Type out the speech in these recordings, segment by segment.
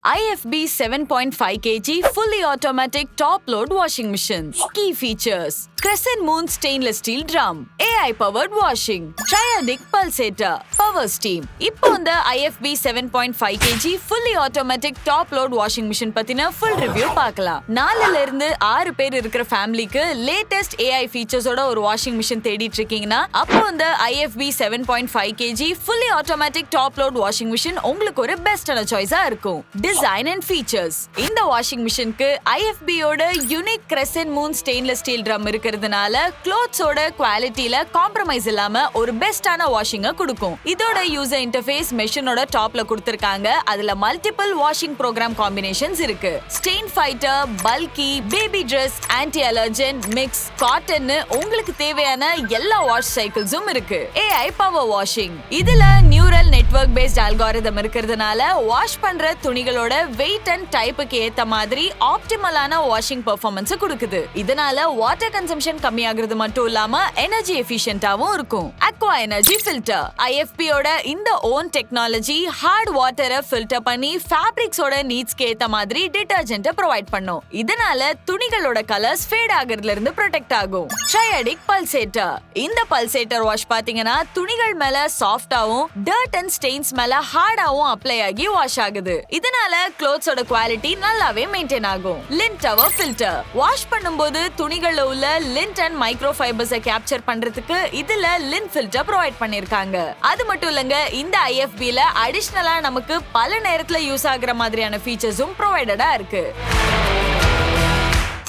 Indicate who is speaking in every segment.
Speaker 1: IFB 7.5 kg fully automatic top load washing machine. Key features: crescent moon stainless steel drum, AI powered washing, triadic pulsator, power steam. இப்போ இந்த IFB 7.5 kg fully automatic top load washing machine பத்தின full review பார்க்கலாம். 4ல இருந்து 6 பேர் இருக்கிற ஃபேமிலிக்கு latest AI features ஓட ஒரு வாஷிங் மிஷின் தேடிட்டு இருக்கீங்கன்னா அப்போ இந்த IFB 7.5 kg fully automatic top load washing machine உங்களுக்கு ஒரு பெஸ்டான சாய்ஸா இருக்கும். Design and features: இந்த வாஷிங் மிஷினுக்கு IFB ஓட unique crescent moon stainless steel drum இருக்கிறதுனால clothes ஓட குவாலிட்டில காம்ப்ரமைஸ் இல்லாம ஒரு பெஸ்டான வாஷிங்க கொடுக்கும். இதோட யூசர் இன்டர்ஃபேஸ் மெஷினோட டாப்ல கொடுத்திருக்காங்க. அதுல மல்டிபிள் வாஷிங் ப்ரோக்ராம் காம்பினேஷன்ஸ் இருக்கு. Stain fighter, bulky, baby dress, anti allergen, mix, cotton உங்களுக்கு தேவையான எல்லா வாஷ் சைக்கிள்ஸும் இருக்கு. AI பவர் வாஷிங்: இதுல நியூரல் நெட்வொர்க் பேஸ்ட் அல்காரிதம் இருக்கிறதுனால வாஷ் பண்ற துணிகளோட வெயிட் அண்ட் டைப்புக்கு ஏத்த மாதிரி ஆப்டிமலான வாஷிங் பெர்ஃபார்மன்ஸ் கொடுக்குது. இதனால வாட்டர் கன்சம்ப்ஷன் கம்மியாகிறது மட்டும் இல்லாம எனர்ஜி எஃபிஷியன்ட்டாவும் இருக்கும். அக்வா எனர்ஜி ஃபில்டர்: IFB ஓட இந்த ஓன் டெக்னாலஜி ஹார்ட் வாட்டரை ஃபில்டர் பண்ணி ஃபேப்ரிக்ஸோட நீட்ஸ்க்கு ஏத்த மாதிரி டிடர்ஜென்ட் ப்ரொவைட் பண்ணும். இதனால துணிகளோட கலர்ஸ் ஃபேட் ஆகிறதுல இருந்து ப்ரொடெக்ட் ஆகும். ட்ரையாடிக் பல்சேட்டர்: இந்த பல்சேட்டர் வாஷ் பாத்தீங்கன்னா துணிகள் மேல சாஃப்டாவும் டர்ட் அண்ட் ஸ்டெயின்ஸ் மேல ஹார்டாவும் அப்ளை ஆகி வாஷ் ஆகுது. இதனால க்ளோத்ஸோட குவாலிட்டி நல்லாவே மெயின்டைன் ஆகும். லிண்ட் டவர் ஃபில்டர்: வாஷ் பண்ணும்போது துணிகள்ல உள்ள லிண்ட் அண்ட் மைக்ரோ ஃபைபர்ஸை கேப்சர் பண்றதுக்கு இதுல லிண்ட் ஃபில்டர் ப்ரொவைட் பண்ணிருக்காங்க. அது மட்டும் இல்லங்க, இந்த IFBல அடிஷனலா நமக்கு பல நேரத்துல யூஸ் ஆகுற மாதிரியான ஃபீச்சர்ஸும் ப்ரொவைடடா இருக்கு.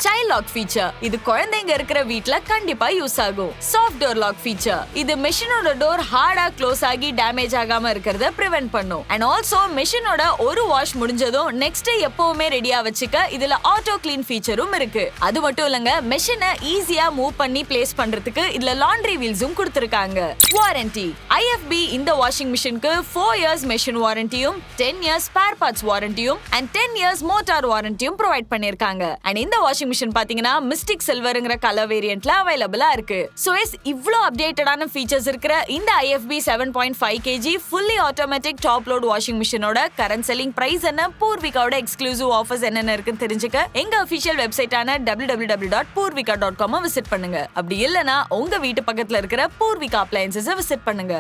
Speaker 1: சைல்ட் லாக் ஃபீச்சர்: இது குழந்தைங்க இருக்கிற வீட்ல கண்டிப்பா யூஸ் ஆகும். சாஃப்ட் டோர் லாக் ஃபீச்சர்: இது மெஷினோட டோர் ஹார்டா க்ளோஸ் ஆகி டேமேஜ் ஆகாம இருக்கிறத பிரிவென்ட் பண்ணும். அண்ட் ஆல்சோ மெஷினோட ஒரு வாஷ் முடிஞ்சதும் நெக்ஸ்ட் எப்பவுமே ரெடியா வச்சுக்க இதுல ஆட்டோ கிளீன் ஃபீச்சரும் இருக்கு. அது மட்டும் இல்லங்க, மெஷினை ஈஸியா மூவ் பண்ணி பிளேஸ் பண்றதுக்கு இதுல லாண்ட்ரி வீல்ஸும் கொடுத்திருக்காங்க. வாரண்டி: IFB இந்த வாஷிங் மிஷினுக்கு 4 இயர்ஸ் மெஷின் வாரண்டியும் 10 இயர்ஸ் ஸ்பேர் பார்ட்ஸ் வாரண்டியும் அண்ட் 10 இயர்ஸ் மோட்டார் வாரண்டியும் ப்ரொவைட் பண்ணிருக்காங்க. அண்ட் இந்த வாஷிங் மிஷின் பாத்தீங்கன்னா மிஸ்டிக் சில்வர்ங்கற கலர் வேரியன்ட்ல அவைலபிளா இருக்கு. சோ இவ்ளோ அப்டேட்டடான ஃபீச்சர்ஸ் இருக்கிற இந்த IFB 7.5 kg fully automatic top load washing மிஷினோட கரண்ட் செல்லிங் பிரைஸ் என்ன, பூர்விகாவோட எக்ஸ்க்ளூசிவ் ஆஃபர்ஸ் என்னென்ன இருக்குன்னு தெரிஞ்சுக்க எங்க அபிஷியல் வெப்சைட்டான www.poorvika.com விசிட் பண்ணுங்க. அப்படி இல்லனா உங்க வீட்டு பக்கத்துல இருக்கிற பூர்விகா அப்ளையன்சஸ் விசிட் பண்ணுங்க.